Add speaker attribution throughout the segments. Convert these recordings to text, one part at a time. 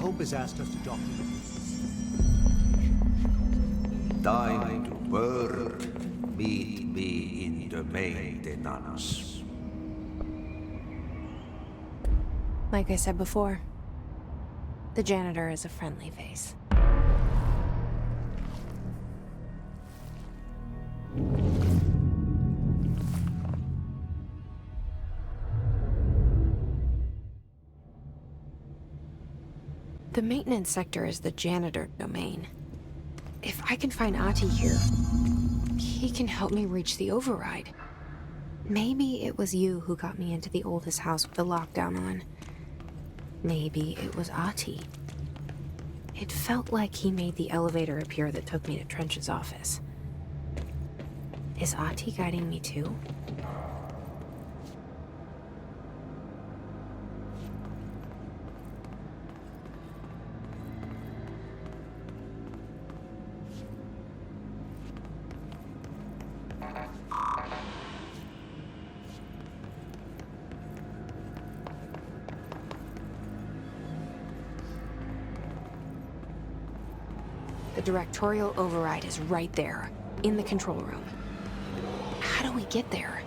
Speaker 1: Hope has asked us to document this.
Speaker 2: Thine word, meet me in the maintenance.
Speaker 3: Like I said before, the janitor is a friendly face. The maintenance sector is the janitor domain. If I can find Ahti here, he can help me reach the override. Maybe it was you who got me into the oldest house with the lockdown on. Maybe it was Ahti. It felt like he made the elevator appear that took me to Trench's office. Is Ahti guiding me too? The directorial override is right there, in the control room. How do we get there?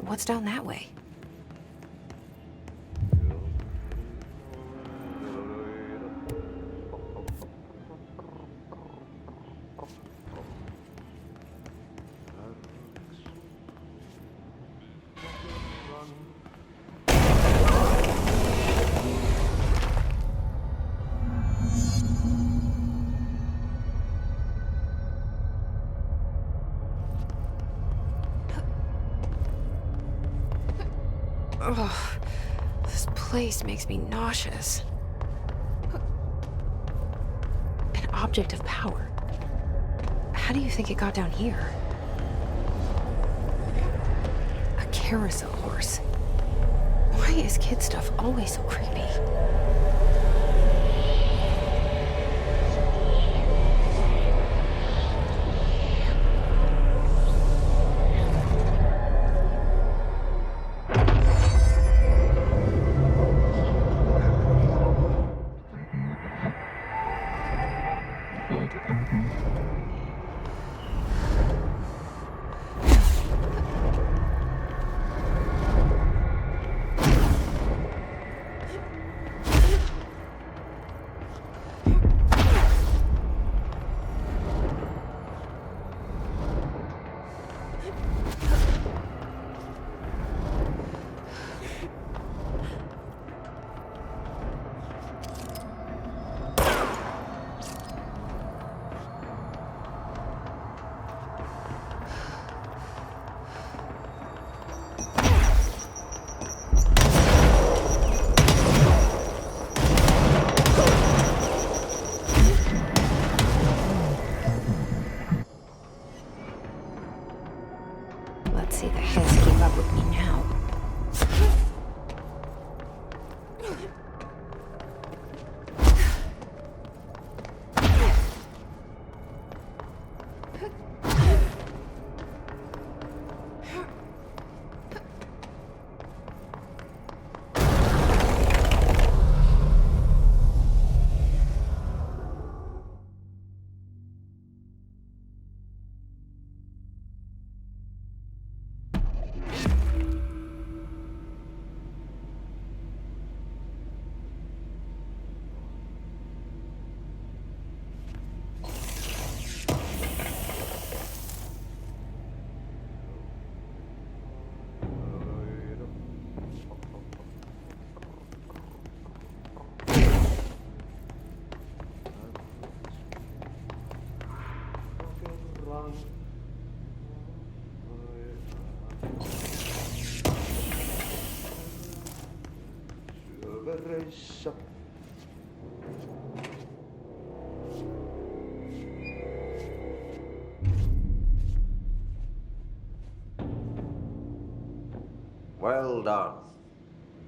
Speaker 3: What's down that way? Ugh, this place makes me nauseous. An object of power. How do you think it got down here? A carousel horse. Why is kid stuff always so creepy? Let's see the his keep up with me now.
Speaker 2: Syövereissä. Well done.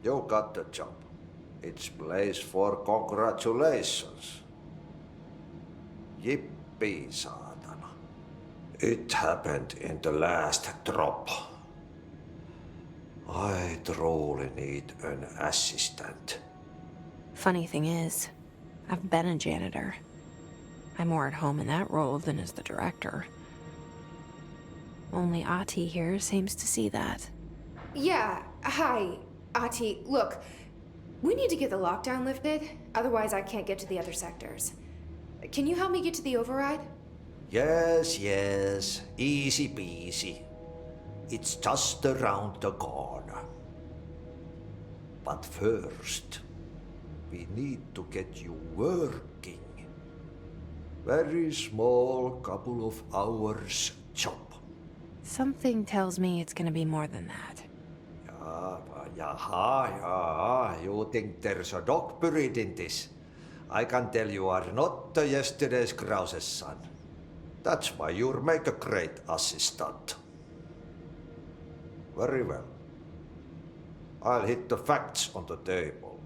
Speaker 2: You got the job. It's place for congratulations. Yippee, saatana. It happened in the last drop. I truly need an assistant.
Speaker 3: Funny thing is, I've been a janitor. I'm more at home in that role than as the director. Only Ati here seems to see that.
Speaker 4: Yeah, hi, Ati. Look, we need to get the lockdown lifted, otherwise I can't get to the other sectors. Can you help me get to the override?
Speaker 2: Yes, easy peasy. It's just around the corner. But first, we need to get you working. Very small, couple of hours job.
Speaker 3: Something tells me it's gonna be more than that.
Speaker 2: Yeah, you think there's a dog buried in this? I can tell you are not yesterday's Krause's son. That's why you'll make a great assistant. Very well. I'll hit the facts on the table.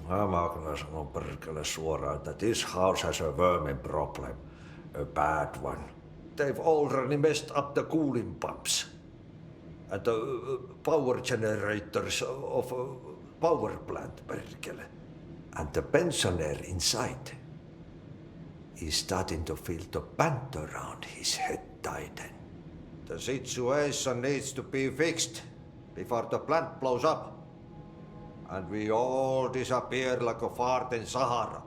Speaker 2: Mä kyllä sanon perkele suoraan, that this house has a vermin problem. A bad one. They've already messed up the cooling pumps. And the power generators of a power plant, perkele. And the pensioner inside is starting to feel the band around his head tighten. The situation needs to be fixed before the plant blows up. And we all disappear like a fart in Sahara.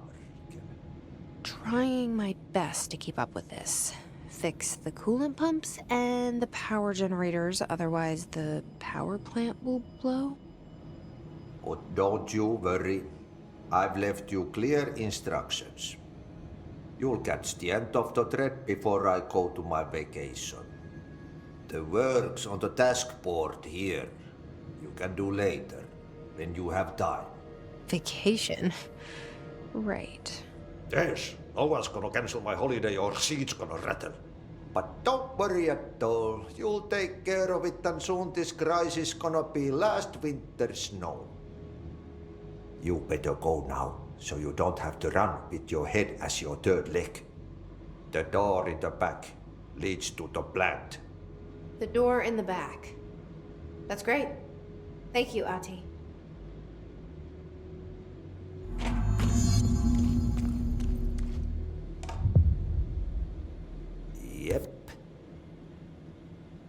Speaker 3: Trying my best to keep up with this. Fix the coolant pumps and the power generators, otherwise the power plant will blow.
Speaker 2: But don't you worry. I've left you clear instructions. You'll catch the end of the thread before I go to my vacation. The work's on the task board here. You we can do later, when you have time.
Speaker 3: Vacation? Right.
Speaker 2: Yes, no one's gonna cancel my holiday or seat's gonna rattle. But don't worry at all. You'll take care of it and soon this crisis gonna be last winter's snow. You better go now, so you don't have to run with your head as your third leg. The door in the back leads to the plant.
Speaker 4: The door in the back. That's great. Thank you, Ati.
Speaker 2: Yep.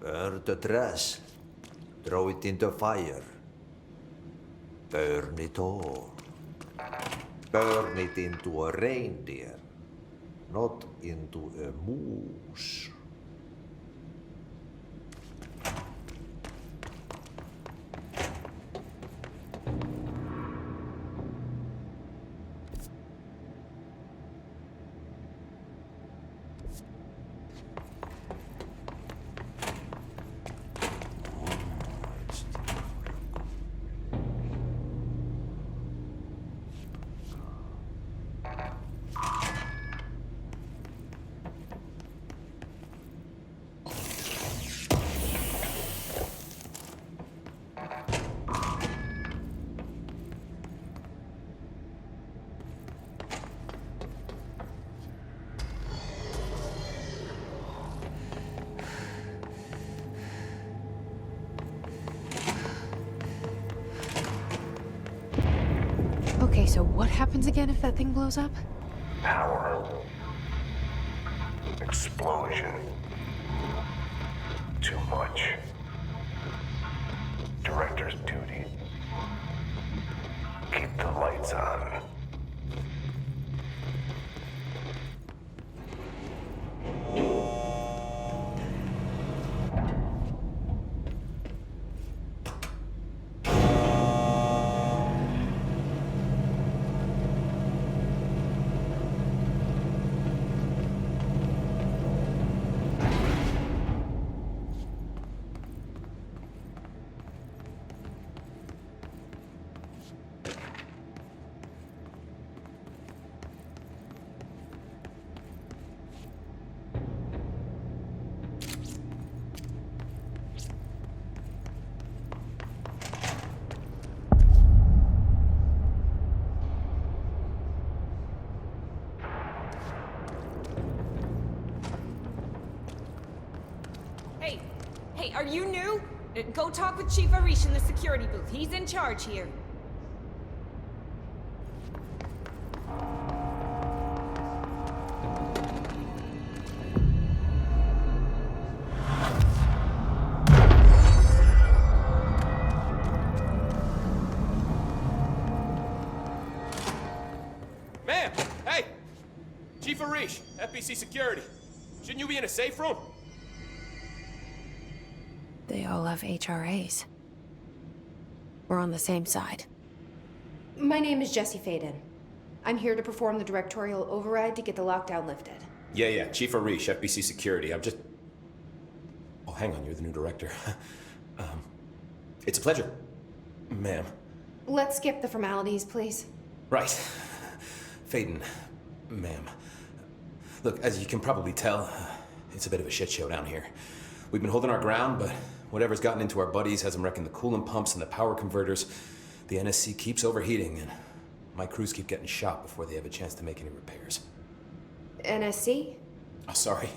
Speaker 2: Burn the trash. Throw it in the fire. Burn it all. Burn it into a reindeer, not into a moose.
Speaker 3: Okay, so what happens again if that thing blows up?
Speaker 5: Power. Explosion. Too much. Director's duty. Keep the lights on.
Speaker 6: Hey, are you new? Go talk with Chief Arish in the security booth. He's in charge here.
Speaker 7: Ma'am! Hey! Chief Arish, FBC Security. Shouldn't you be in a safe room?
Speaker 3: They all have HRAs. We're on the same side.
Speaker 4: My name is Jesse Faden. I'm here to perform the directorial override to get the lockdown lifted.
Speaker 7: Yeah, Chief Arish, FBC Security. I'm just... Oh, hang on, you're the new director. It's a pleasure, ma'am.
Speaker 4: Let's skip the formalities, please.
Speaker 7: Right. Faden, ma'am. Look, as you can probably tell, it's a bit of a shit show down here. We've been holding our ground, but whatever's gotten into our buddies has them wrecking the coolant pumps and the power converters. The NSC keeps overheating, and my crews keep getting shot before they have a chance to make any repairs.
Speaker 4: NSC?
Speaker 7: Oh, sorry.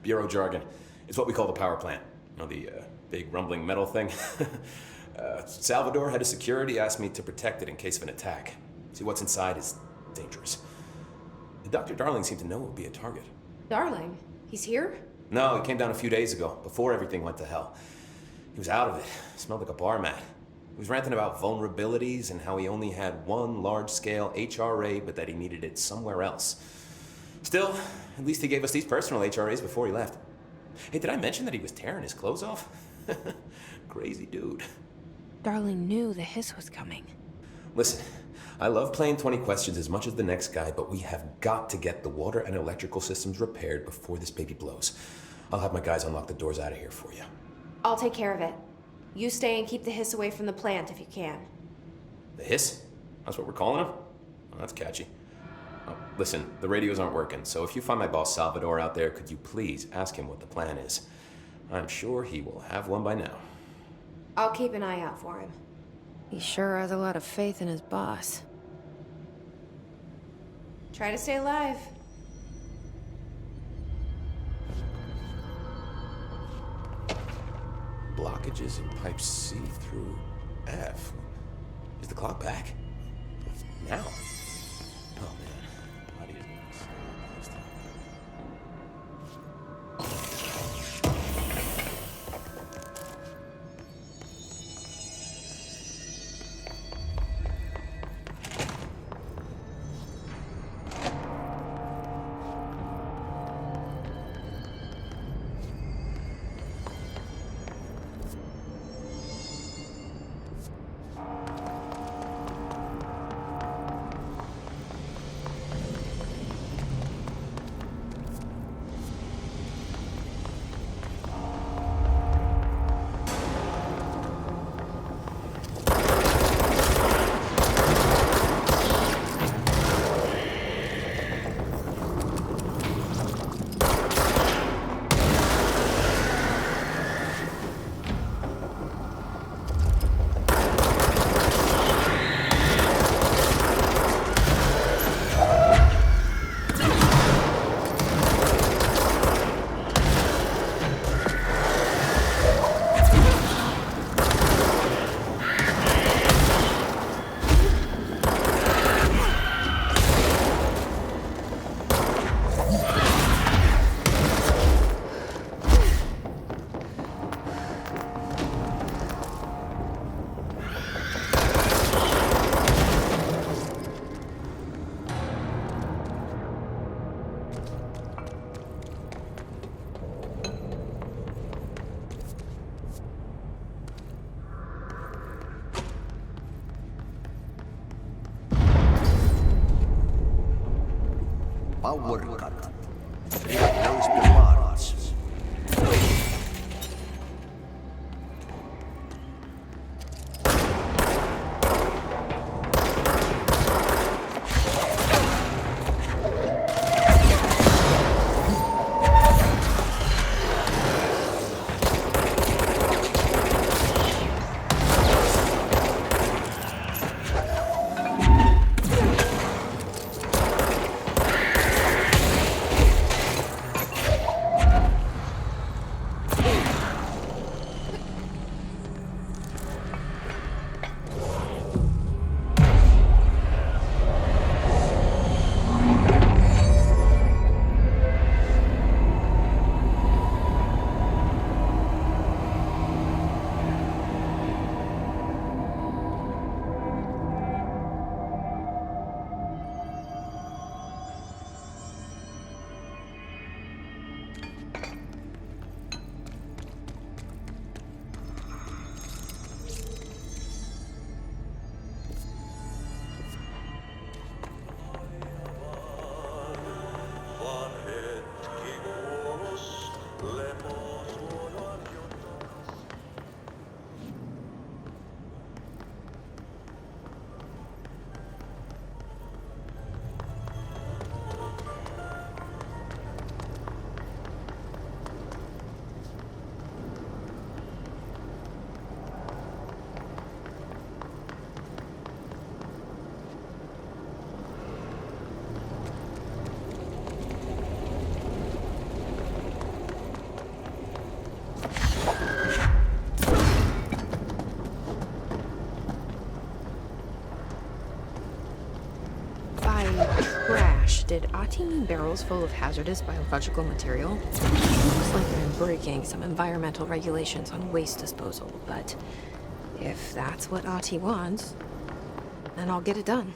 Speaker 7: Bureau jargon. It's what we call the power plant. You know, the big rumbling metal thing? Salvador, head of security, asked me to protect it in case of an attack. See, what's inside is dangerous. Dr. Darling seemed to know it would be a target.
Speaker 4: Darling? He's here?
Speaker 7: No, he came down a few days ago, before everything went to hell. He was out of it. Smelled like a bar mat. He was ranting about vulnerabilities and how he only had one large-scale HRA, but that he needed it somewhere else. Still, at least he gave us these personal HRAs before he left. Hey, did I mention that he was tearing his clothes off? Crazy dude.
Speaker 3: Darling knew the hiss was coming.
Speaker 7: Listen, I love playing 20 questions as much as the next guy, but we have got to get the water and electrical systems repaired before this baby blows. I'll have my guys unlock the doors out of here for you.
Speaker 4: I'll take care of it. You stay and keep the hiss away from the plant if you can.
Speaker 7: The hiss? That's what we're calling him? Oh, that's catchy. Oh, listen, the radios aren't working, so if you find my boss Salvador out there, could you please ask him what the plan is? I'm sure he will have one by now.
Speaker 4: I'll keep an eye out for him.
Speaker 3: He sure has a lot of faith in his boss.
Speaker 4: Try to stay alive.
Speaker 7: Blockages in pipe C through F. Is the clock back? Now? Oh man. How do you do this?
Speaker 2: Power cut. Replace the parts.
Speaker 3: Did Ati mean barrels full of hazardous biological material? Looks like they're breaking some environmental regulations on waste disposal, but if that's what Ati wants, then I'll get it done.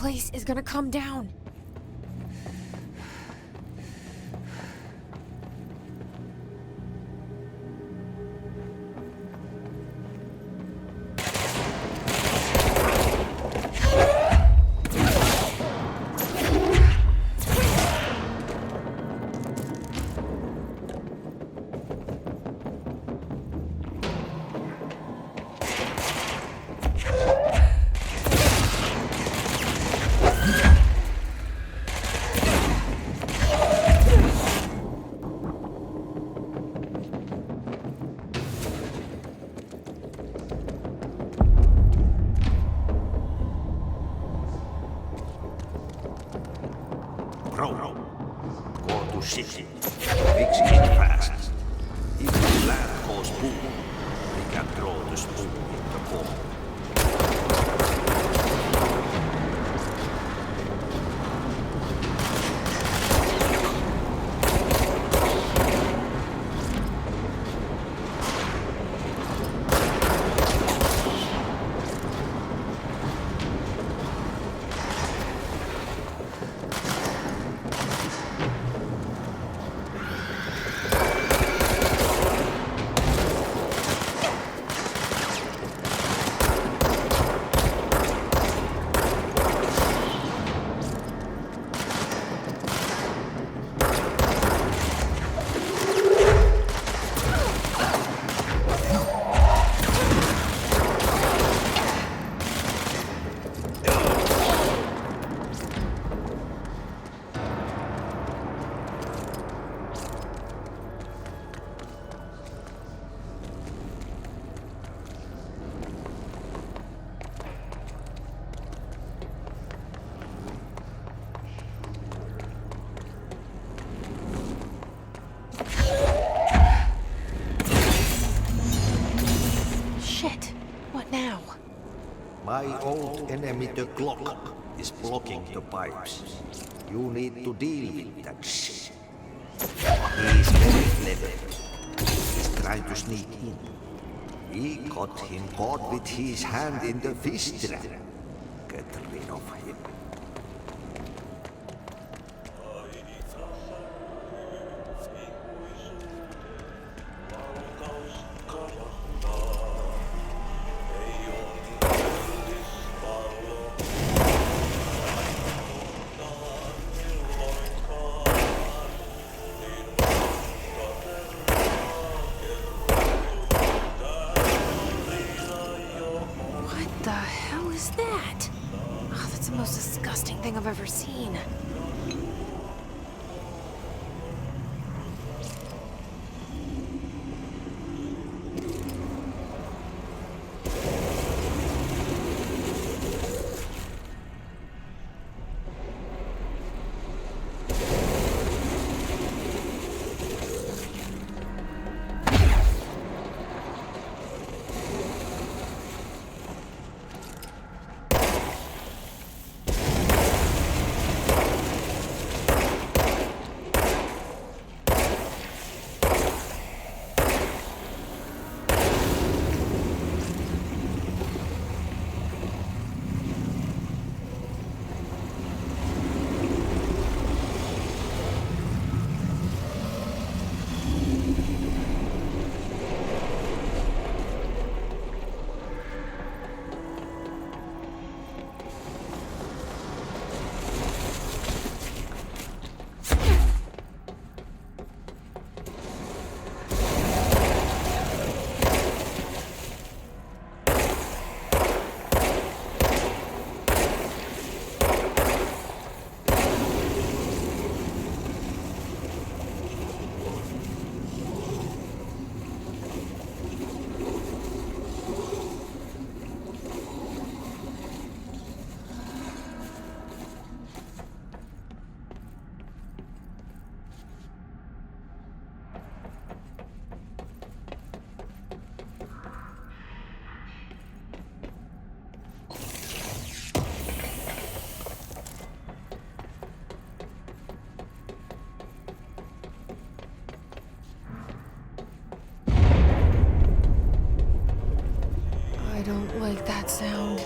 Speaker 3: place is gonna come down.
Speaker 2: Bro, go to city. Fix it fast. If the land goes boom, we can throw the spoon in the bowl.
Speaker 3: Shit. What now?
Speaker 2: My old enemy, the clock, is blocking the pipes. You need to deal with that shit. He's very clever. He's trying to sneak in. We got him caught with his hand in the fish trap. Get rid of him.
Speaker 3: What the hell is that? Oh, that's the most disgusting thing I've ever seen. I don't like that sound.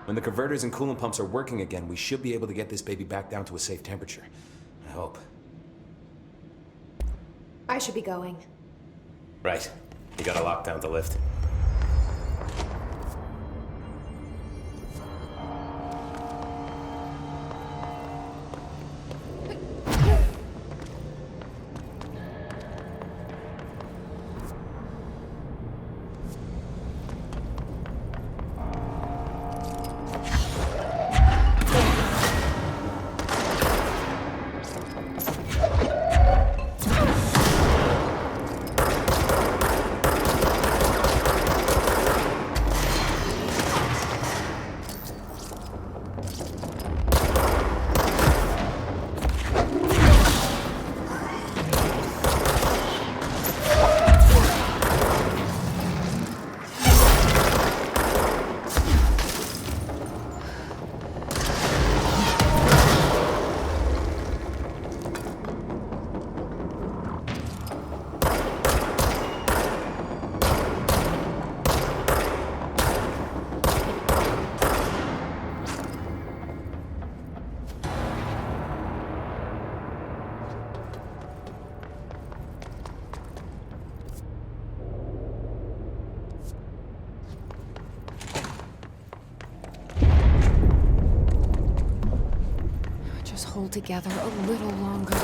Speaker 7: When the converters and coolant pumps are working again, we should be able to get this baby back down to a safe temperature. I hope.
Speaker 4: I should be going.
Speaker 7: Right. You gotta lock down the lift.
Speaker 3: Hold together a little longer.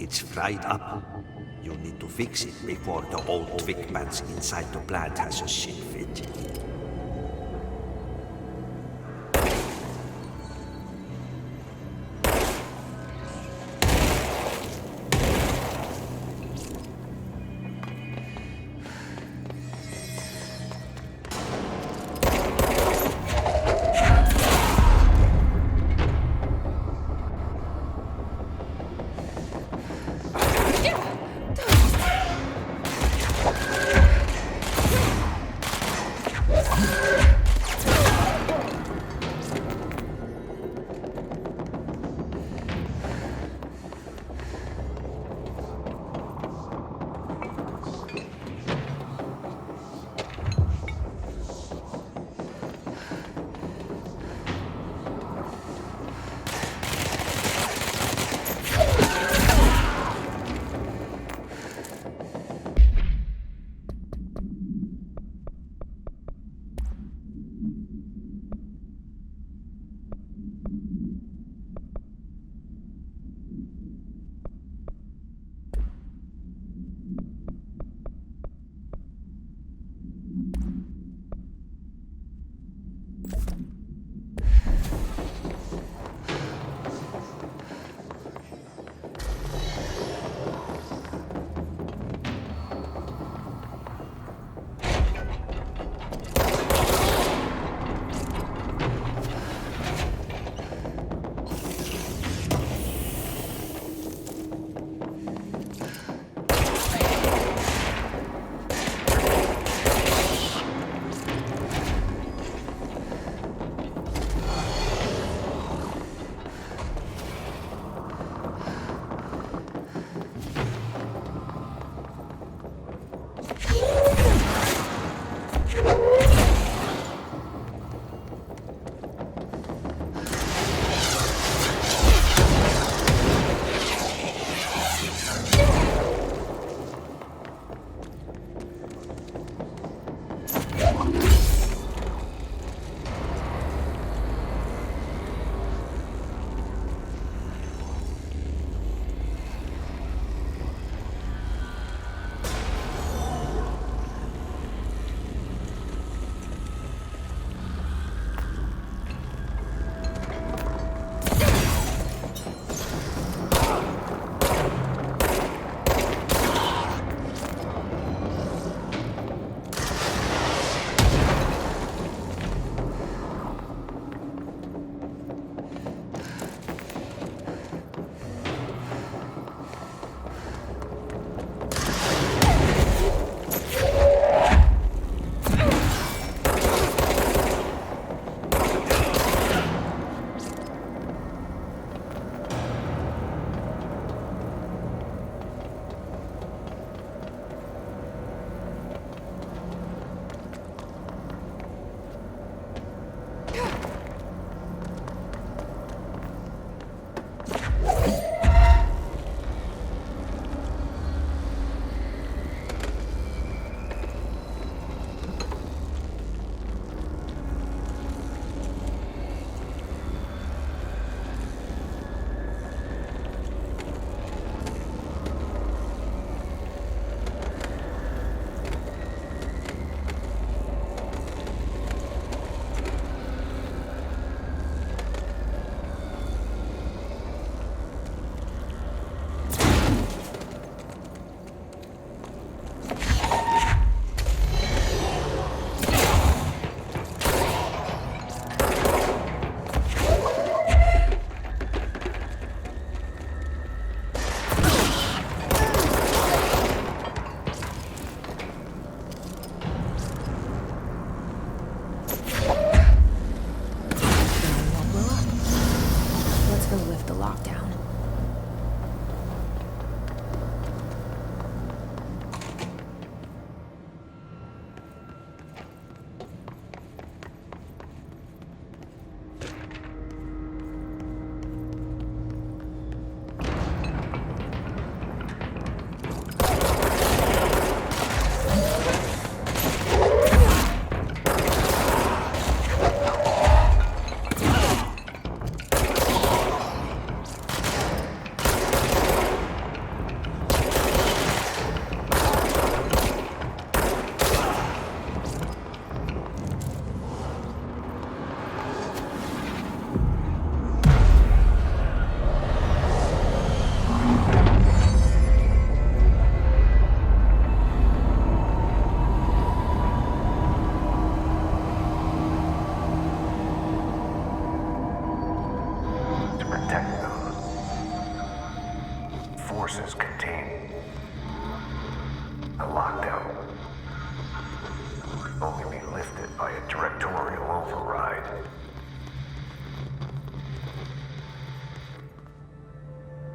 Speaker 2: It's fried up. You need to fix it before the old Twig bats inside the plant has a shit fit.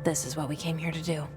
Speaker 3: this is what we came here to do.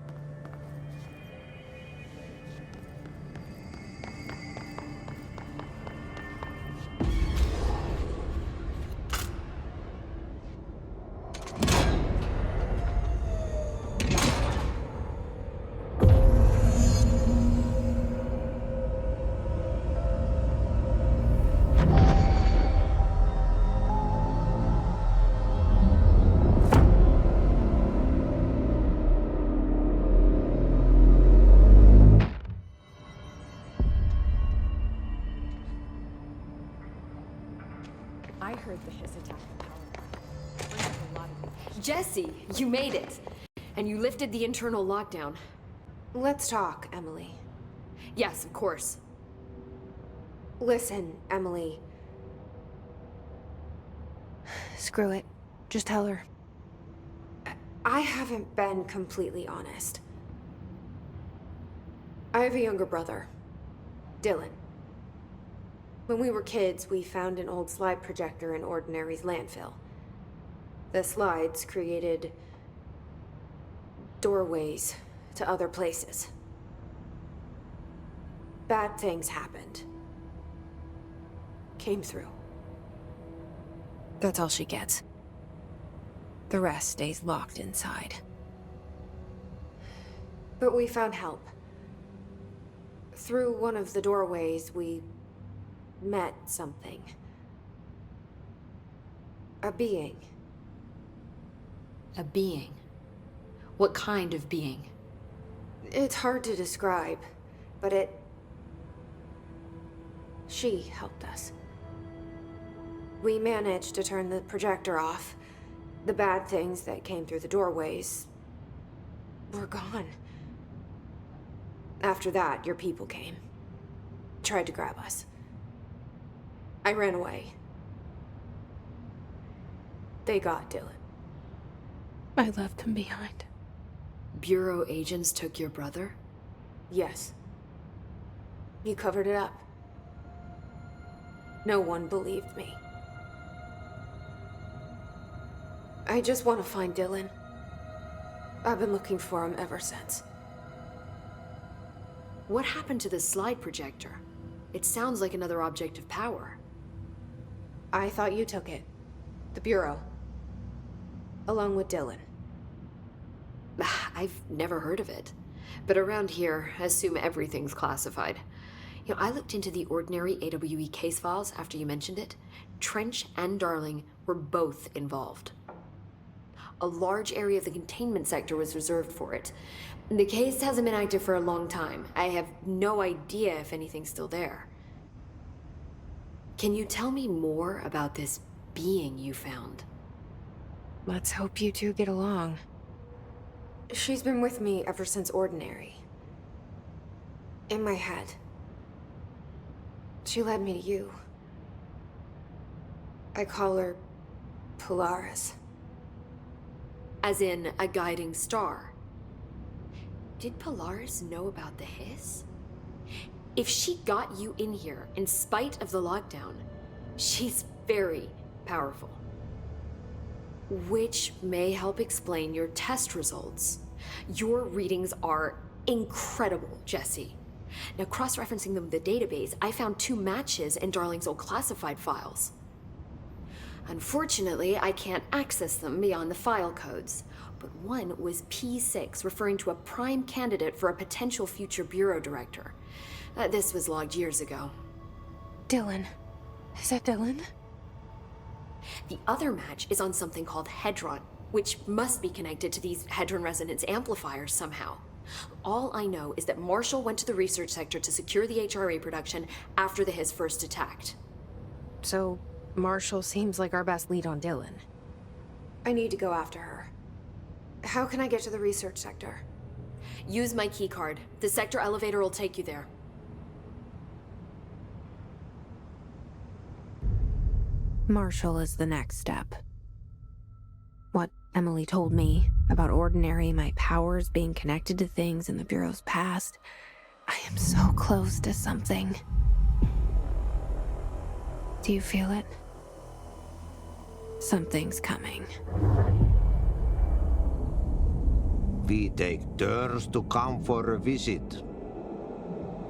Speaker 8: I heard the hiss attack the power plant. A lot of Jesse, you made it! And you lifted the internal lockdown.
Speaker 4: Let's talk, Emily.
Speaker 8: Yes, of course.
Speaker 4: Listen, Emily.
Speaker 3: Screw it. Just tell her.
Speaker 4: I haven't been completely honest. I have a younger brother, Dylan. When we were kids, we found an old slide projector in Ordinary's landfill. The slides created doorways to other places. Bad things happened. Came through.
Speaker 3: That's all she gets. The rest stays locked inside.
Speaker 4: But we found help. Through one of the doorways, we met something. A being.
Speaker 8: A being? What kind of being?
Speaker 4: It's hard to describe, but she helped us. We managed to turn the projector off. The bad things that came through the doorways were gone. After that, your people came. Tried to grab us. I ran away. They got Dylan.
Speaker 3: I left him behind.
Speaker 8: Bureau agents took your brother?
Speaker 4: Yes. You covered it up. No one believed me. I just want to find Dylan. I've been looking for him ever since.
Speaker 8: What happened to the slide projector? It sounds like another object of power.
Speaker 4: I thought you took it. The Bureau. Along with Dylan.
Speaker 8: I've never heard of it. But around here, I assume everything's classified. You know, I looked into the Ordinary AWE case files after you mentioned it. Trench and Darling were both involved. A large area of the containment sector was reserved for it. The case hasn't been active for a long time. I have no idea if anything's still there. Can you tell me more about this being you found?
Speaker 3: Let's hope you two get along.
Speaker 4: She's been with me ever since Ordinary. In my head. She led me to you. I call her Polaris.
Speaker 8: As in a guiding star. Did Polaris know about the hiss? If she got you in here in spite of the lockdown, she's very powerful. Which may help explain your test results. Your readings are incredible, Jesse. Now, cross-referencing them with the database, I found 2 matches in Darling's old classified files. Unfortunately, I can't access them beyond the file codes, but one was P6, referring to a prime candidate for a potential future bureau director. This was logged years ago.
Speaker 3: Dylan. Is that Dylan?
Speaker 8: The other match is on something called Hedron, which must be connected to these Hedron resonance amplifiers somehow. All I know is that Marshall went to the research sector to secure the HRA production after the hiss first attacked.
Speaker 3: So, Marshall seems like our best lead on Dylan.
Speaker 4: I need to go after her. How can I get to the research sector?
Speaker 8: Use my keycard. The sector elevator will take you there.
Speaker 3: Marshall is the next step. What Emily told me about Ordinary, my powers being connected to things in the Bureau's past, I am so close to something. Do you feel it? Something's coming.
Speaker 2: We take turns to come for a visit.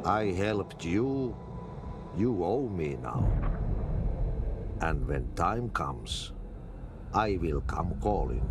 Speaker 2: I helped you. You owe me now. And when time comes, I will come calling.